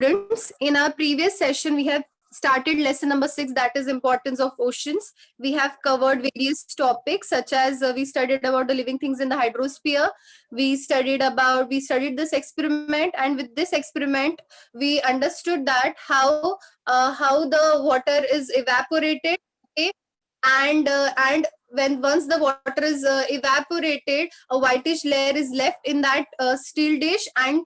students, in our previous session, we have started lesson number 6, that is importance of oceans. We have covered various topics such as we studied about the living things in the hydrosphere. We studied this experiment, and with this experiment, we understood that how the water is evaporated. Okay, and when once the water is evaporated, a whitish layer is left in that steel dish, and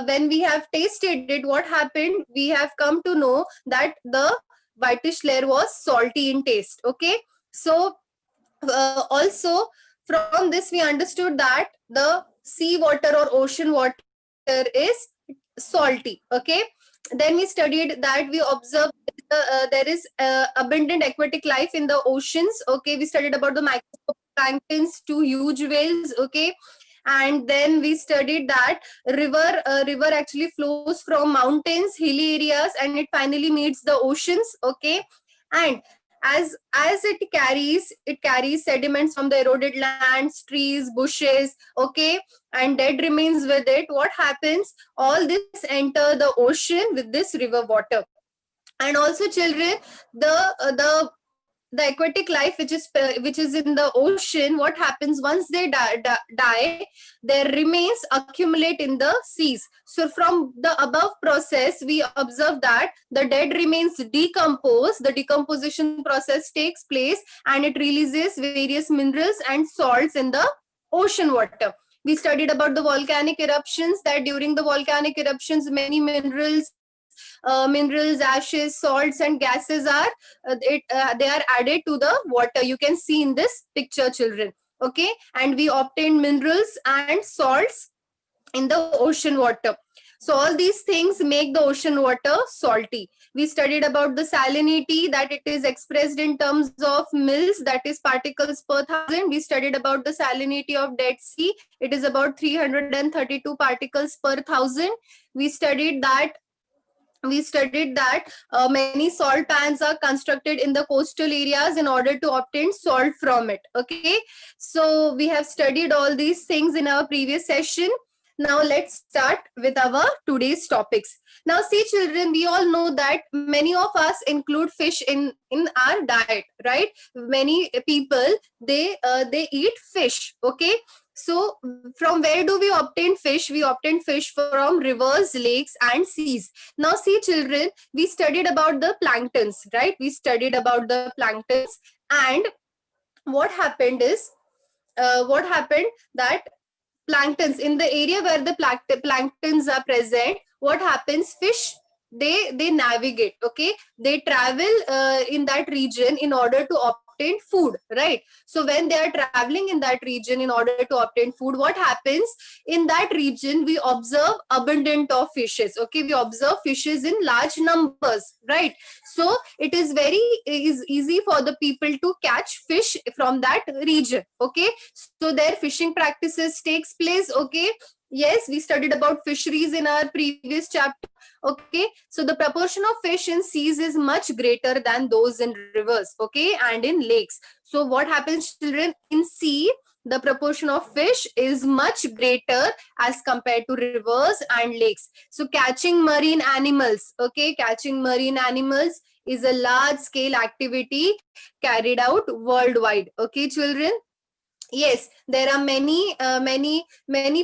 when we have tasted it, what happened, we have come to know that the whitish layer was salty in taste. Okay, so also from this we understood that the sea water or ocean water is salty. Okay, then we studied that we observed there is abundant aquatic life in the oceans. Okay, we studied about the microscopic planktons to huge whales. Okay, and then we studied that river actually flows from mountains, hilly areas, and it finally meets the oceans. Okay, and as it carries sediments from the eroded lands, trees, bushes. Okay, and dead remains with it. What happens, all this enter the ocean with this river water. And also children, the aquatic life which is in the ocean, what happens, once they die, their remains accumulate in the seas. So from the above process we observe that the dead remains decompose, the decomposition process takes place, and it releases various minerals and salts in the ocean water. We studied about the volcanic eruptions, that during the volcanic eruptions many minerals, ashes, salts, and gases they are added to the water. You can see in this picture, children. Okay, and we obtain minerals and salts in the ocean water. So all these things make the ocean water salty. We studied about the salinity, that it is expressed in terms of mils, that is particles per thousand. We studied about the salinity of Dead Sea. It is about 332 particles per thousand. We studied that many salt pans are constructed in the coastal areas in order to obtain salt from it. Okay, so we have studied all these things in our previous session. Now let's start with our today's topics. Now see children, we all know that many of us include fish in our diet, right? Many people, they eat fish. Okay, so from where do we obtain fish? We obtain fish from rivers, lakes, and seas. Now see children, we studied about the planktons, right? We studied about the planktons, and what happened is, that planktons, in the area where the planktons are present, what happens, fish, they navigate. Okay, they travel in that region in order to obtain food, right? So when they are traveling in that region in order to obtain food, what happens, in that region we observe abundant of fishes. Okay, we observe fishes in large numbers, right? So it is easy for the people to catch fish from that region. Okay, so their fishing practices takes place. Okay, yes, we studied about fisheries in our previous chapter. Okay, so the proportion of fish in seas is much greater than those in rivers, okay, and in lakes. So what happens, children, in sea the proportion of fish is much greater as compared to rivers and lakes. So catching marine animals, okay, catching marine animals is a large scale activity carried out worldwide. Okay, children. Yes, there are many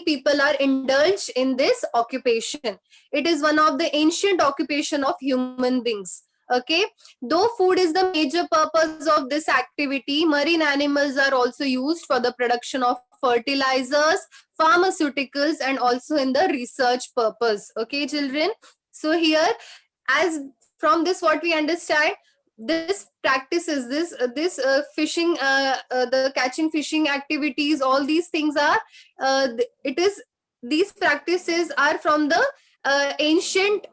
people are indulged in this occupation. It is one of the ancient occupation of human beings. Okay, though food is the major purpose of this activity, marine animals are also used for the production of fertilizers, pharmaceuticals, and also in the research purpose. Okay, children. So here, as from this what we understand, this practices, this fishing, the catching fishing activities, all these things are it is these practices are from the ancient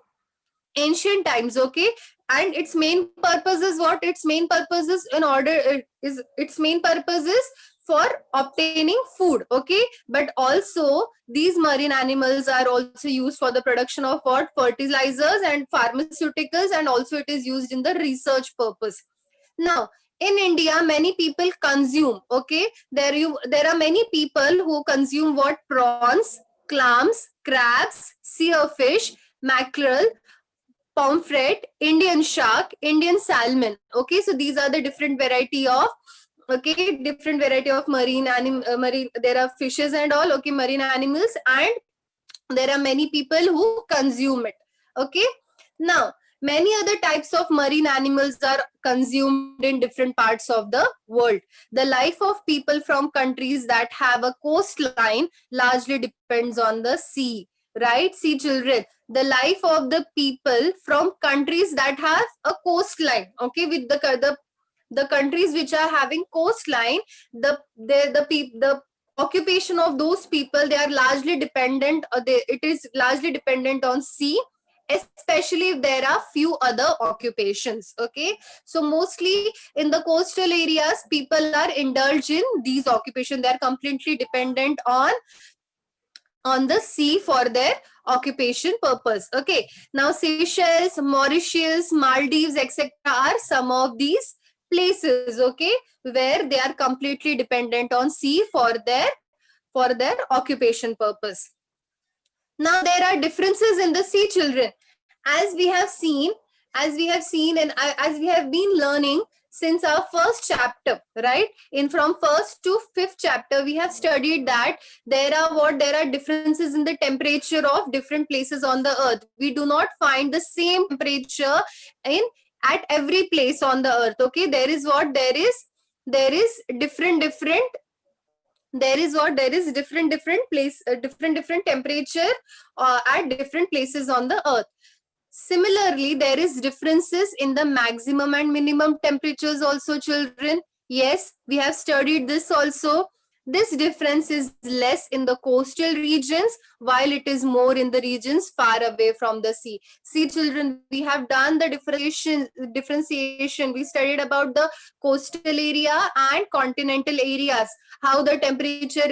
times. Okay, and its main purpose is what, its main purpose is in order is its main purpose is for obtaining food. Okay, but also these marine animals are also used for the production of what, fertilizers and pharmaceuticals, and also it is used in the research purpose. Now in India, many people consume, okay, there are many people who consume what, prawns, clams, crabs, seafish, mackerel, pomfret, Indian shark, Indian salmon. Okay, so these are the different variety of marine. There are fishes and all. Okay, marine animals, and there are many people who consume it. Okay, now many other types of marine animals are consumed in different parts of the world. The life of people from countries that have a coastline largely depends on the sea, right? See, children, the life of the people from countries that have a coastline, okay, with the countries which are having coastline, the occupation of those people, they are largely dependent, it is largely dependent on sea, especially if there are few other occupations. Okay, so mostly in the coastal areas, people are indulged in these occupations. They are completely dependent on the sea for their occupation purpose. Okay, now Seychelles, Mauritius, Maldives, etc. are some of these places, okay, where they are completely dependent on sea for their occupation purpose. Now there are differences in the sea, children, as we have seen, and as we have been learning since our first chapter, right? In from first to fifth chapter, we have studied that there are differences in the temperature of different places on the earth. We do not find the same temperature in at every place on the earth. Okay, there is different place, different temperature at different places on the earth. Similarly, there is differences in the maximum and minimum temperatures also, children. Yes, we have studied this also. This difference is less in the coastal regions, while it is more in the regions far away from the sea. See, children, we have done the differentiation. We studied about the coastal area and continental areas, how the temperature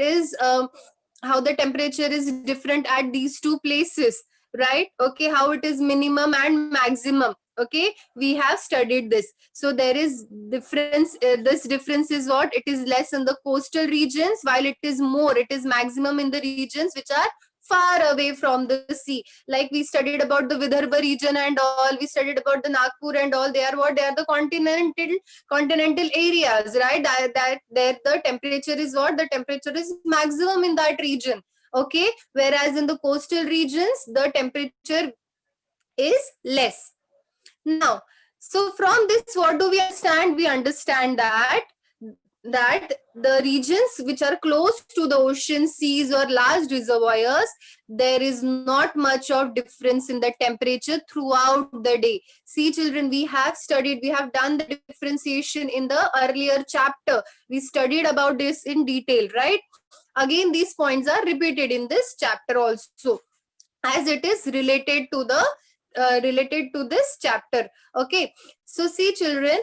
is different at these two places, right? Okay, how it is minimum and maximum. Okay, we have studied this. So there is difference. This difference is what? It is less in the coastal regions, while it is maximum in the regions which are far away from the sea. Like we studied about the Vidarbha region and all, we studied about the Nagpur and all. They are what? They are the continental areas, right? That there the temperature is what? The temperature is maximum in that region. Okay, whereas in the coastal regions, the temperature is less. Now, so from this, what do we understand? We understand that the regions which are close to the ocean, seas, or large reservoirs, there is not much of difference in the temperature throughout the day. See, children, we have done the differentiation in the earlier chapter. We studied about this in detail, right? Again, these points are repeated in this chapter also, as it is related to this chapter. Okay, so see, children,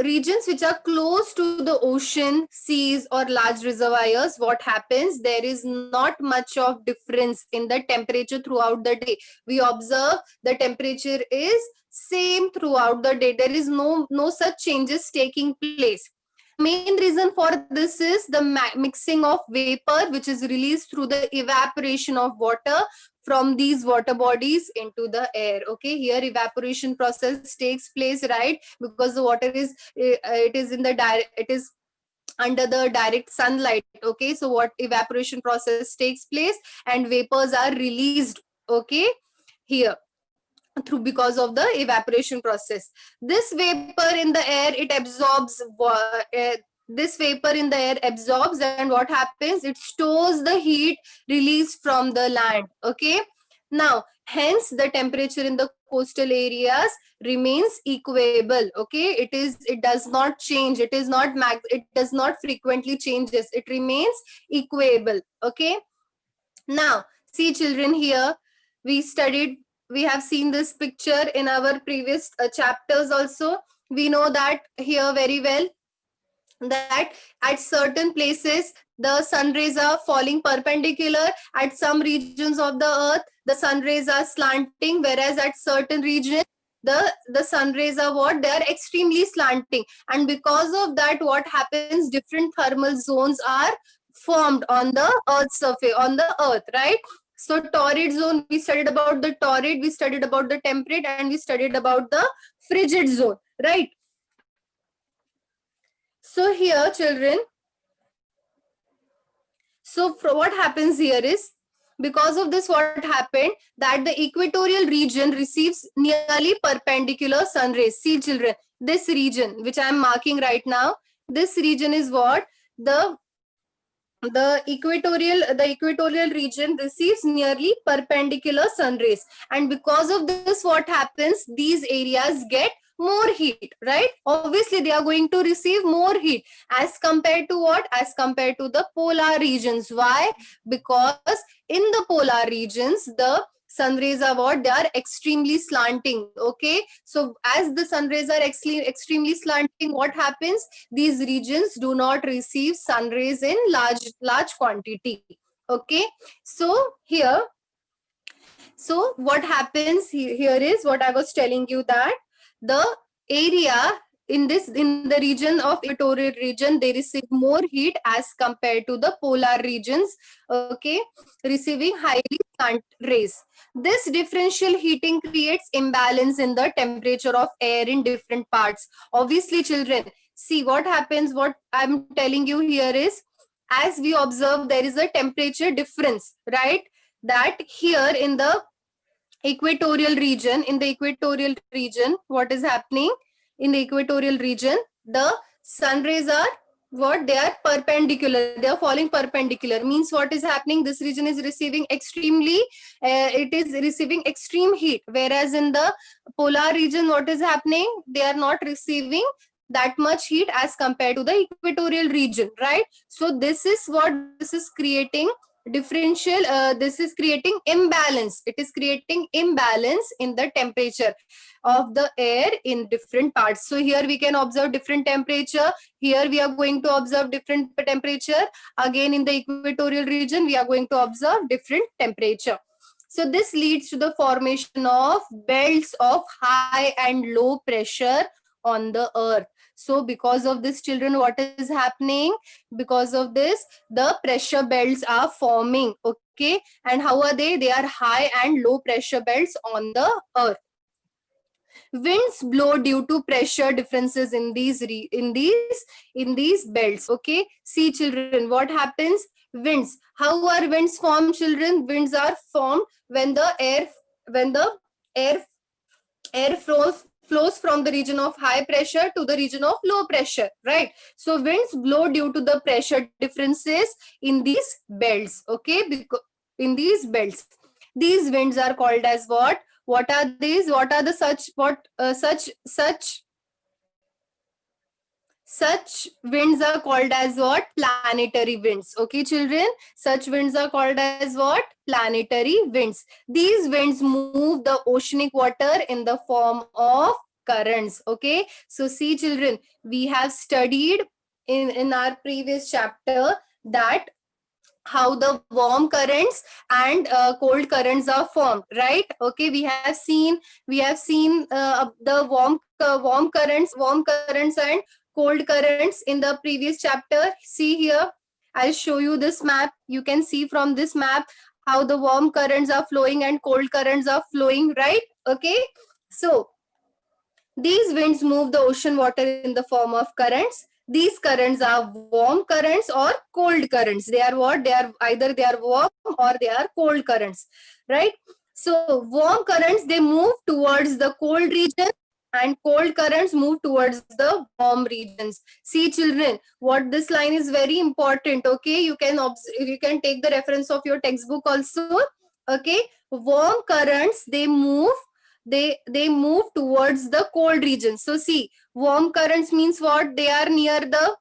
regions which are close to the ocean, seas, or large reservoirs, what happens? There is not much of difference in the temperature throughout the day. We observe the temperature is same throughout the day. There is no such changes taking place. Main reason for this is the mixing of vapor, which is released through the evaporation of water from these water bodies into the air. Okay, here evaporation process takes place, right? Because the water is it is under the direct sunlight. Okay, so what evaporation process takes place and vapors are released, okay, here through because of the evaporation process. This vapor in the air, it absorbs this vapor in the air absorbs, and what happens? It stores the heat released from the land. Okay, now hence the temperature in the coastal areas remains equable. Okay, it does not change, it does not frequently changes, it remains equable. Okay, now see, children, here we have seen this picture in our previous chapters also. We know that here very well that at certain places the sun rays are falling perpendicular. At some regions of the earth, the sun rays are slanting, whereas at certain regions the sun rays are what? They are extremely slanting. And because of that, what happens? Different thermal zones are formed on the earth surface, on the earth, right? So torrid zone, we studied about the torrid, we studied about the temperate, and we studied about the frigid zone, right? So here, children, so what happens here is, because of this, what happened, that the equatorial region receives nearly perpendicular sun rays. See children, this region which I am marking right now, this region is what the equatorial region receives nearly perpendicular sun rays, and because of this, what happens, these areas get more heat, right? Obviously they are going to receive more heat as compared to what, as compared to the polar regions. Why? Because in the polar regions, the sun rays are what, they are extremely slanting. Okay, so as the sun rays are extremely slanting, what happens, these regions do not receive sun rays in large quantity. Okay, so here, so what happens here is what I was telling you, that the area in the region of equatorial region, they receive more heat as compared to the polar regions, okay, receiving highly slant rays. This differential heating creates imbalance in the temperature of air in different parts. Obviously children, see what happens, what I'm telling you here is, as we observe, there is a temperature difference, right? That here in the equatorial region, what is happening in the equatorial region, the sun rays are what, they are perpendicular, they are falling perpendicular. Means what is happening, this region is receiving extremely it is receiving extreme heat, whereas in the polar region, what is happening, they are not receiving that much heat as compared to the equatorial region, right? So this is what, this is creating differential, this is creating imbalance, it is creating imbalance in the temperature of the air in different parts. So here we can observe different temperature, here we are going to observe different temperature, again in the equatorial region we are going to observe different temperature. So this leads to the formation of belts of high and low pressure on the earth. So because of this children, what is happening, because of this, the pressure belts are forming. Okay, and how are they, they are high and low pressure belts on the earth. Winds blow due to pressure differences in these belts. Okay, see children, what happens, winds, how are winds formed children, winds are formed when the air air flows from the region of high pressure to the region of low pressure, right? So winds blow due to the pressure differences in these belts. Okay, because in these belts, these winds are called as what are these, what are the such winds are called as what, planetary winds. Okay children, such winds are called as what, planetary winds. These winds move the oceanic water in the form of currents. Okay, so see children, we have studied in our previous chapter that how the warm currents and cold currents are formed, right? Okay, we have seen the warm currents and cold currents in the previous chapter. See here, I'll show you this map. You can see from this map how the warm currents are flowing and cold currents are flowing, right? Okay, so these winds move the ocean water in the form of currents. These currents are warm currents or cold currents. They are what? They are either they are warm or they are cold currents, right? So warm currents, they move towards the cold region and cold currents move towards the warm regions. See children, what this line is very important. Okay, you can take the reference of your textbook also. Okay, warm currents, they move towards the cold region. So see, warm currents means what, they are near the,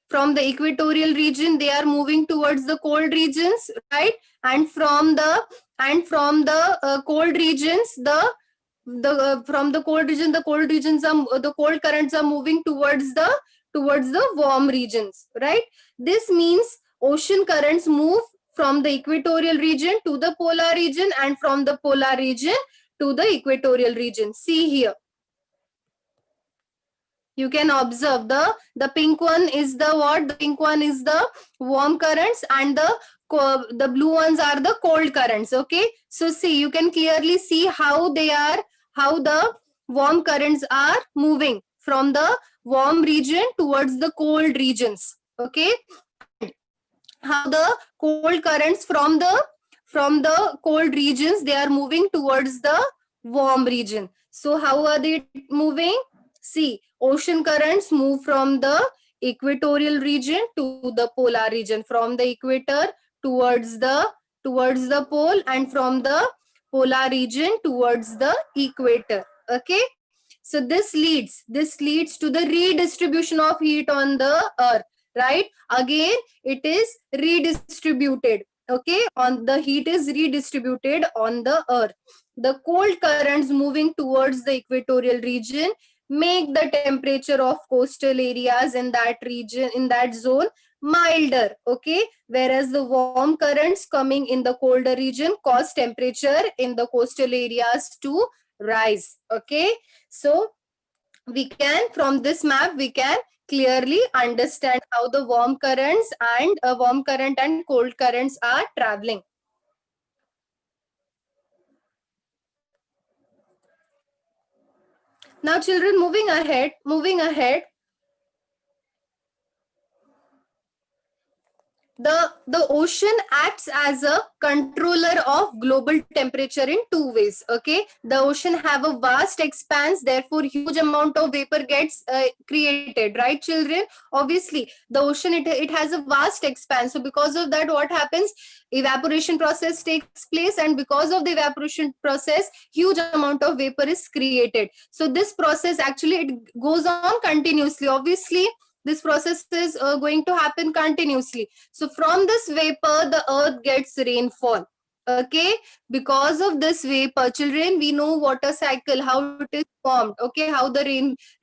from the equatorial region they are moving towards the cold regions, right? And from the cold regions, from the cold region, the cold currents are moving towards the warm regions, right? This means ocean currents move from the equatorial region to the polar region and from the polar region to the equatorial region. See here, you can observe the pink one is the what, the pink one is the warm currents and the the blue ones are the cold currents. Okay, so see, you can clearly see how they are, how the warm currents are moving from the warm region towards the cold regions. Okay, how the cold currents from the cold regions, they are moving towards the warm region. So how are they moving? See, ocean currents move from the equatorial region to the polar region, from the equator towards the pole, and from the polar region towards the equator. Okay, so this leads to the redistribution of heat on the earth, right? Again, it is redistributed. Okay, on the heat is redistributed on the earth. The cold currents moving towards the equatorial region make the temperature of coastal areas in that region, in that zone, milder. Okay, whereas the warm currents coming in the colder region cause temperature in the coastal areas to rise. Okay, so we can, from this map, we can clearly understand how the warm currents and warm current and cold currents are traveling. Now children, moving ahead, the ocean acts as a controller of global temperature in two ways. Okay, the ocean have a vast expanse, therefore huge amount of vapor gets created, right children? Obviously the ocean, it has a vast expanse, so because of that, what happens, evaporation process takes place, and because of the evaporation process, huge amount of vapor is created. So this process actually, it goes on continuously. Obviously this process is going to happen continuously. So from this vapor, the earth gets rainfall. Okay, because of this vapor, children, we know water cycle, how it is formed. Okay, how the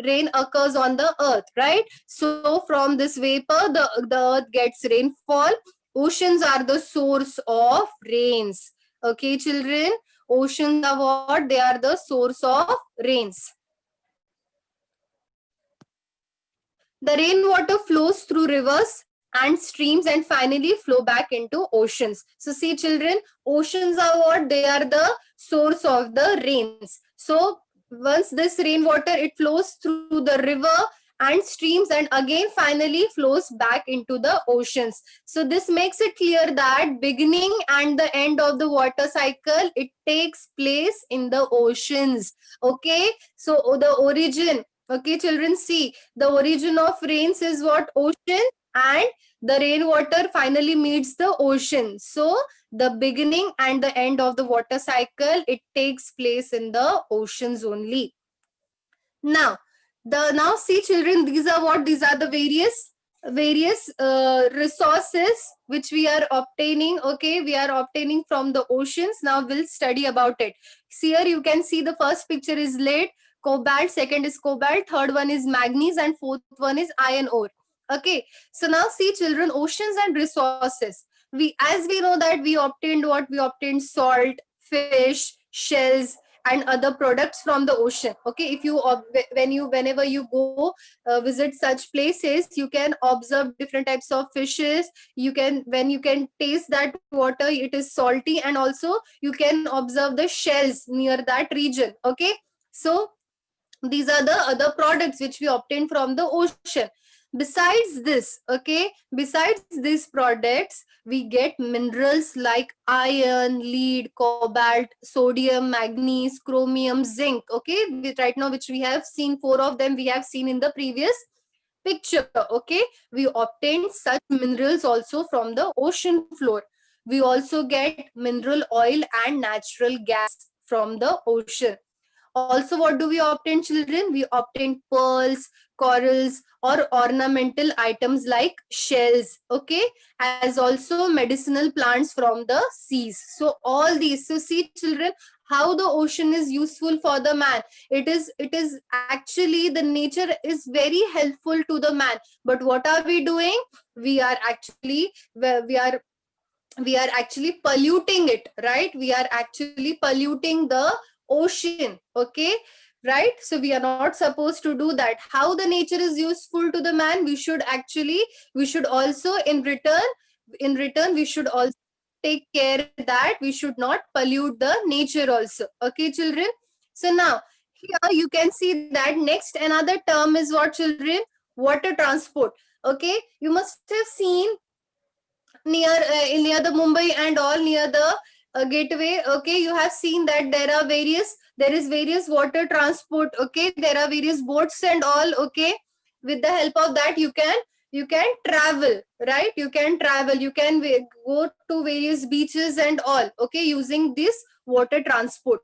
rain occurs on the earth, right? So from this vapor, the earth gets rainfall. Oceans are the source of rains. Okay, children, oceans are what? They are the source of rains. The rainwater flows through rivers and streams and finally flow back into oceans. So see children, oceans are what? They are the source of the rains. So once this rainwater, it flows through the river and streams and again finally flows back into the oceans. So this makes it clear that beginning and the end of the water cycle, it takes place in the oceans. Okay, so the origin. Okay, children, see, the origin of rains is what? Ocean, and the rainwater finally meets the ocean. So the beginning and the end of the water cycle, it takes place in the oceans only. Now see children, these are what? These are the various resources which we are obtaining. Okay, we are obtaining from the oceans. Now we'll study about it. See, here you can see the first picture is lead, cobalt, second is cobalt, third one is manganese, and fourth one is iron ore. Okay, so now see children, oceans and resources. As we know that we obtained what? We obtained salt, fish, shells, and other products from the ocean. Okay, if you whenever you go visit such places, you can observe different types of fishes. You can taste that water, it is salty, and also you can observe the shells near that region. Okay, so these are the other products which we obtain from the ocean. Besides this, okay, besides these products, we get minerals like iron, lead, cobalt, sodium, manganese, chromium, zinc. Okay, right now, which we have seen, four of them we have seen in the previous picture. Okay, we obtain such minerals also from the ocean floor. We also get mineral oil and natural gas from the ocean. Also, what do we obtain, children? We obtain pearls, corals, or ornamental items like shells. Okay, as also medicinal plants from the seas. So all these. So see, children, how the ocean is useful for the man. It is actually, the nature is very helpful to the man. But what are we doing? We are actually we are actually polluting it, right? We are actually polluting the ocean. Okay, right? So we are not supposed to do that. How the nature is useful to the man, we should also in return, in return we should also take care that we should not pollute the nature also. Okay, children. So now here you can see that next another term is what, children? Water transport. Okay, you must have seen near the Mumbai and all, near the gateway. Okay, you have seen that there is various water transport. Okay, there are various boats and all. Okay, with the help of that you can travel, right? You can travel, you can go to various beaches and all. Okay, using this water transport.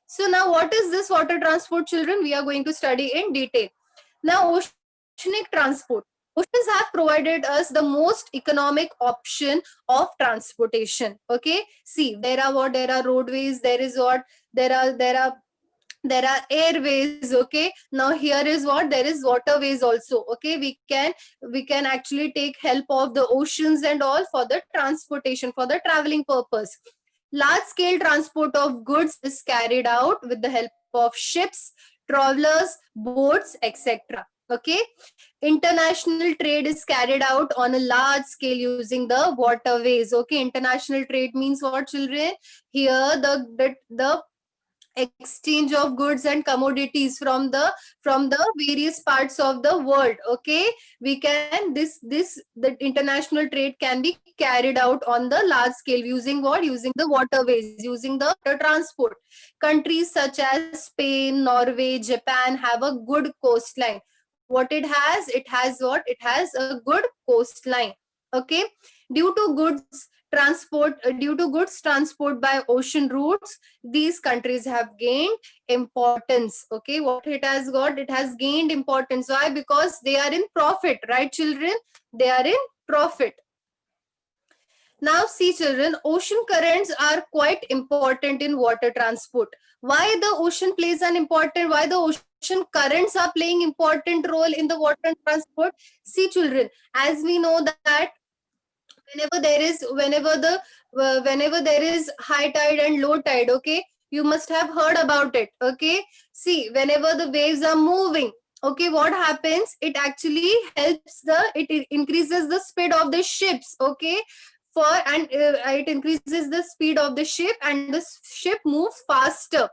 So now what is this water transport, children? We are going to study in detail. Now, oceanic transport. Oceans have provided us the most economic option of transportation. Okay, see, there are what? There are roadways. There is what? There are airways. Okay, now here is what? There is waterways also. Okay, we can actually take help of the oceans and all for the transportation, for the traveling purpose. Large scale transport of goods is carried out with the help of ships, travelers, boats, etc. Okay, international trade is carried out on a large scale using the waterways. Okay, international trade means what, children? Here the exchange of goods and commodities from the various parts of the world. Okay, we can this the international trade can be carried out on the large scale using what? Using the waterways, using the water transport. Countries such as Spain, Norway, Japan have a good coastline. What it has? It has what? It has a good coastline. Okay, due to goods transport by ocean routes, these countries have gained importance. Okay, what it has got? It has gained importance. Why? Because they are in profit, right, children? They are in profit. Now, see, children, ocean currents are quite important in water transport. Why the ocean plays an important? Why the ocean currents are playing important role in the water transport? See, children, as we know that whenever there is high tide and low tide, okay, you must have heard about it. Okay, see, whenever the waves are moving, okay, what happens? It actually helps it increases the speed of the ships. Okay, it increases the speed of the ship and the ship moves faster.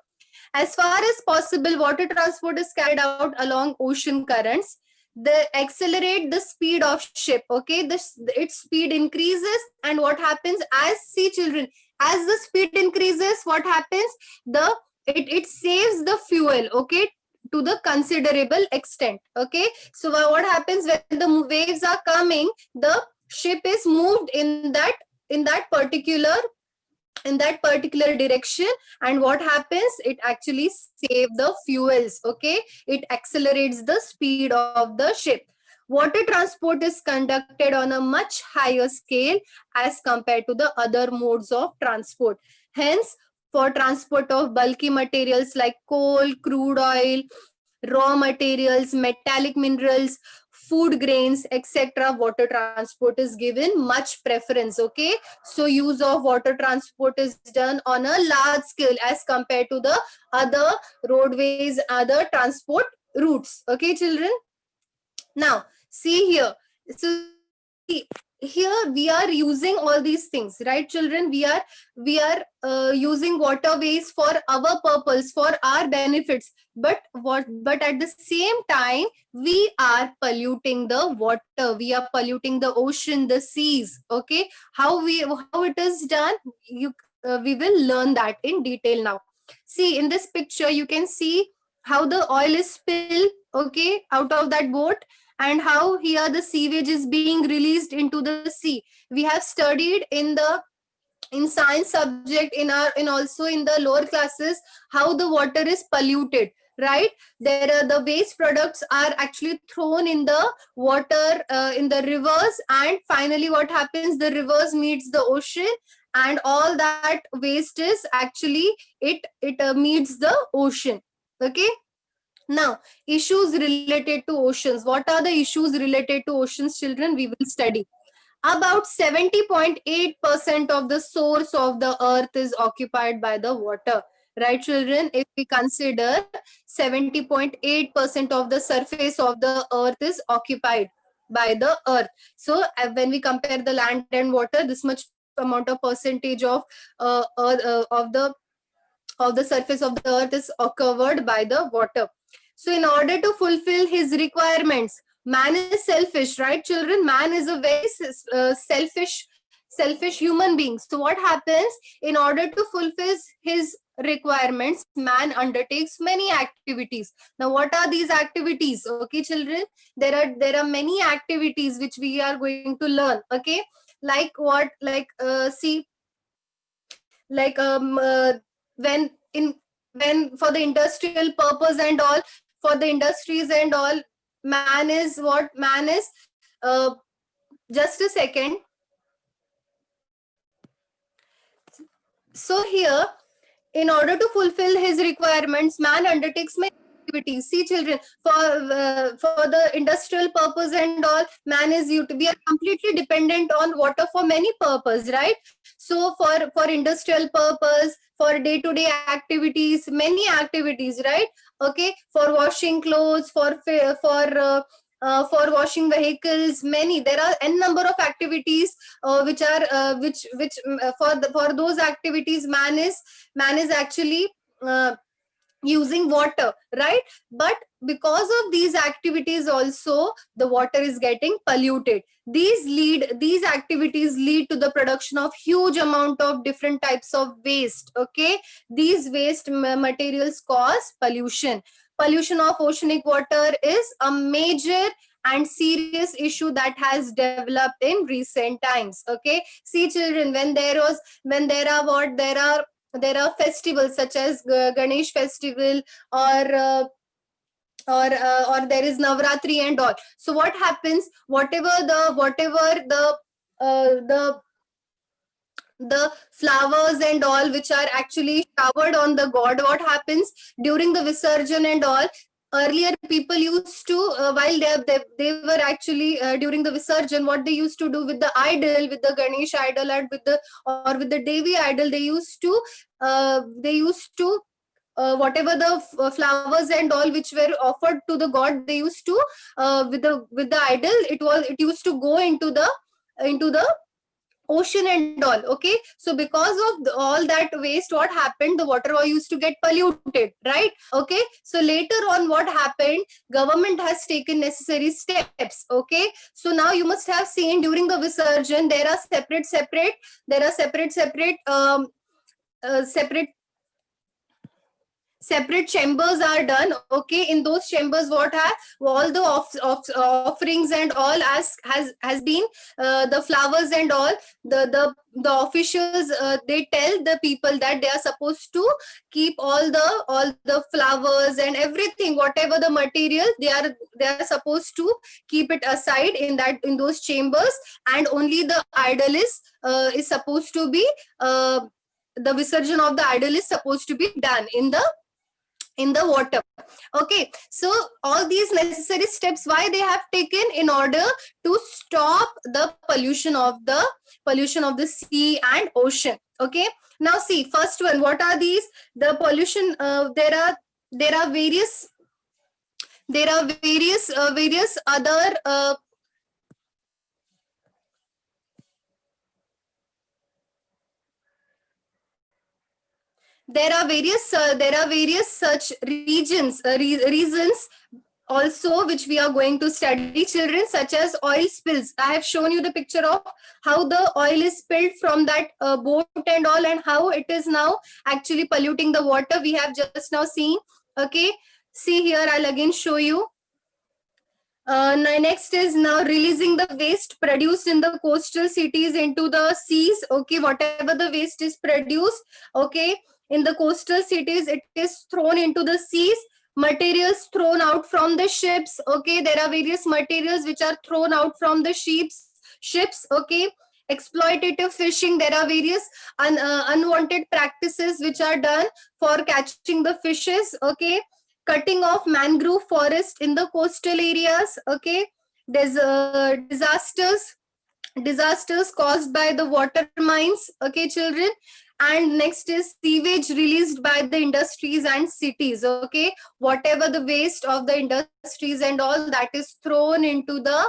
As far as possible, water transport is carried out along ocean currents. They accelerate the speed of ship. Okay, its speed increases, and what happens? As see, children, as the speed increases, what happens? It saves the fuel. Okay, to the considerable extent. Okay, so what happens when the waves are coming? The ship is moved in that particular direction, and what happens? It actually save the fuels. Okay, it accelerates the speed of the ship. Water transport is conducted on a much higher scale as compared to the other modes of transport. Hence, for transport of bulky materials like coal, crude oil, raw materials, metallic minerals, food grains, etc., water transport is given much preference. Okay, so use of water transport is done on a large scale as compared to the other roadways, other transport routes. Okay, children. Now, see here. So here we are using all these things, right, children? We are using waterways for our purpose, for our benefits. But at the same time, we are polluting the water. We are polluting the ocean, the seas. Okay, how it is done? We will learn that in detail now. See, in this picture, you can see how the oil is spilled, okay, out of that boat, and how here the sewage is being released into the sea. We have studied in science subject, in also in the lower classes, how the water is polluted, right? There are the waste products are actually thrown in the water, in the rivers, and finally what happens? The rivers meets the ocean, and all that waste is actually it meets the ocean. Okay, now, issues related to oceans. What are the issues related to oceans, children? We will study. About 70.8% of the source of the earth is occupied by the water. Right, children? If we consider 70.8% of the surface of the earth is occupied by the earth. So when we compare the land and water, this much amount of percentage of of the surface of the earth is covered by the water. So in order to fulfill his requirements, man is selfish, right children? Man is a very selfish human being. So what happens, in order to fulfill his requirements, man undertakes many activities. Now what are these activities? Okay children, there are many activities which we are going to learn. Okay, like what? Like see, like when in when for the industrial purpose and all, for the industries and all, man is what? Man is just a second. So here, in order to fulfill his requirements, man undertakes many activities. See children, for the industrial purpose and all, man is we are completely dependent on water for many purpose, right? So for industrial purpose, for day-to-day activities, many activities, right? Okay, for washing clothes, for washing vehicles, many, there are n number of activities which are which for those activities man is actually using water, right? But because of these activities also, the water is getting polluted. These activities lead to the production of huge amount of different types of waste. Okay, these waste materials cause pollution of oceanic water is a major and serious issue that has developed in recent times. Okay, see children, when there are festivals such as Ganesh festival, or or there is Navratri and all. So what happens? Whatever the flowers and all which are actually showered on the god, what happens during the Visarjan and all? Earlier people used to, while they were actually during the Visarjan, what they used to do with the idol, with the Ganesh idol, and with the Devi idol, they used to whatever the flowers and all which were offered to the god, they used to with the idol, it used to go into the ocean and all. Okay, so because of all that waste, what happened? The water used to get polluted, right? Okay, so later on what happened? Government has taken necessary steps. Okay, so now you must have seen during the Visarjan, there are separate separate chambers are done. Okay, in those chambers, what have all the offerings and all has been the flowers and all, the officials, they tell the people that they are supposed to keep all the flowers and everything, whatever the material, they are supposed to keep it aside in those chambers, and only the idol is supposed to be the Visarjan of the idol is supposed to be done in the water. Okay, so all these necessary steps, why they have taken? In order to stop the pollution of the sea and ocean. Okay, now see, first one, what are these? The pollution, there are various other there are various such reasons also which we are going to study children, such as oil spills. I have shown you the picture of how the oil is spilled from that boat and all, and how it is now actually polluting the water. We have just now seen. Okay, see here, I'll again show you. Next is now releasing the waste produced in the coastal cities into the seas. Okay, whatever the waste is produced, okay, in the coastal cities, it is thrown into the seas. Materials thrown out from the ships. Okay, there are various materials which are thrown out from the ships. Okay, exploitative fishing. There are various unwanted practices which are done for catching the fishes. Okay, cutting off mangrove forest in the coastal areas. Okay, there's disasters caused by the water mines. Okay children, And next is sewage released by the industries and cities. Okay, whatever the waste of the industries and all, that is thrown into the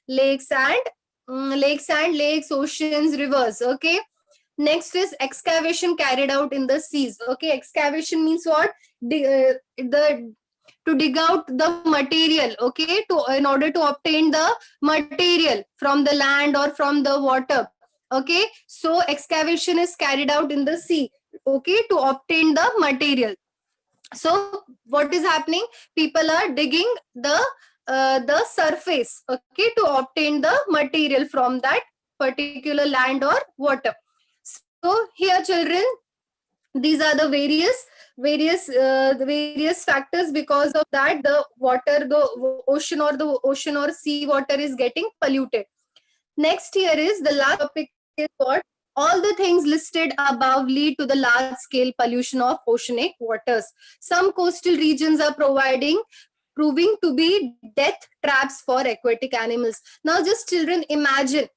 lakes, oceans, rivers. Okay. Next is excavation carried out in the seas. Okay, excavation means what? The to dig out the material, okay, to in order to obtain the material from the land or from the water. Okay, so excavation is carried out in the sea, okay, to obtain the material. So what is happening? People are digging the surface, okay, to obtain the material from that particular land or water. So here, children, these are the various factors. Because of that, the ocean or sea water is getting polluted. Next here is the last topic is what? All the things listed above lead to the large scale pollution of oceanic waters. Some coastal regions are proving to be death traps for aquatic animals. Now just children imagine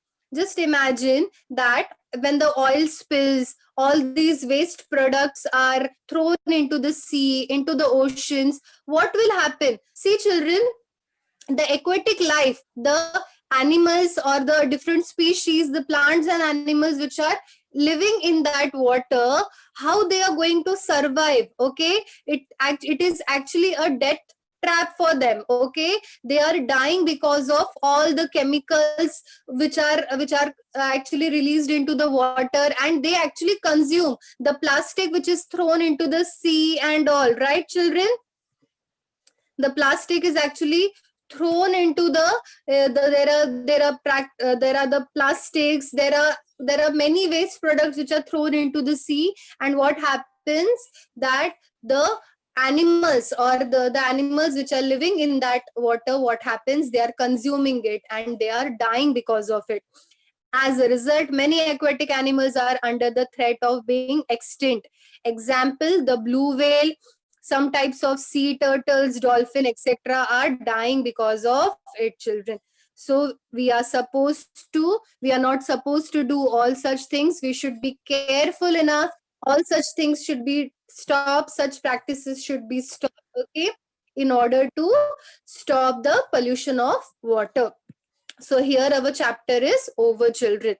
that when the oil spills, all these waste products are thrown into the sea, into the oceans, what will happen? See children, the aquatic life, the animals or the different species, the plants and animals which are living in that water, how they are going to survive? Okay, it is actually a death trap for them. Okay, they are dying because of all the chemicals which are actually released into the water, and they actually consume the plastic which is thrown into the sea and all, right children? The plastic is actually thrown into there are the plastics, there are many waste products which are thrown into the sea. And what happens, that the animals or the animals which are living in that water, what happens, they are consuming it and they are dying because of it. As a result, many aquatic animals are under the threat of being extinct. Example, the blue whale, some types of sea turtles, dolphin, etc. are dying because of it, children. So we are not supposed to do all such things. We should be careful enough. All such things should be stopped. Such practices should be stopped, okay, in order to stop the pollution of water. So here our chapter is over, children.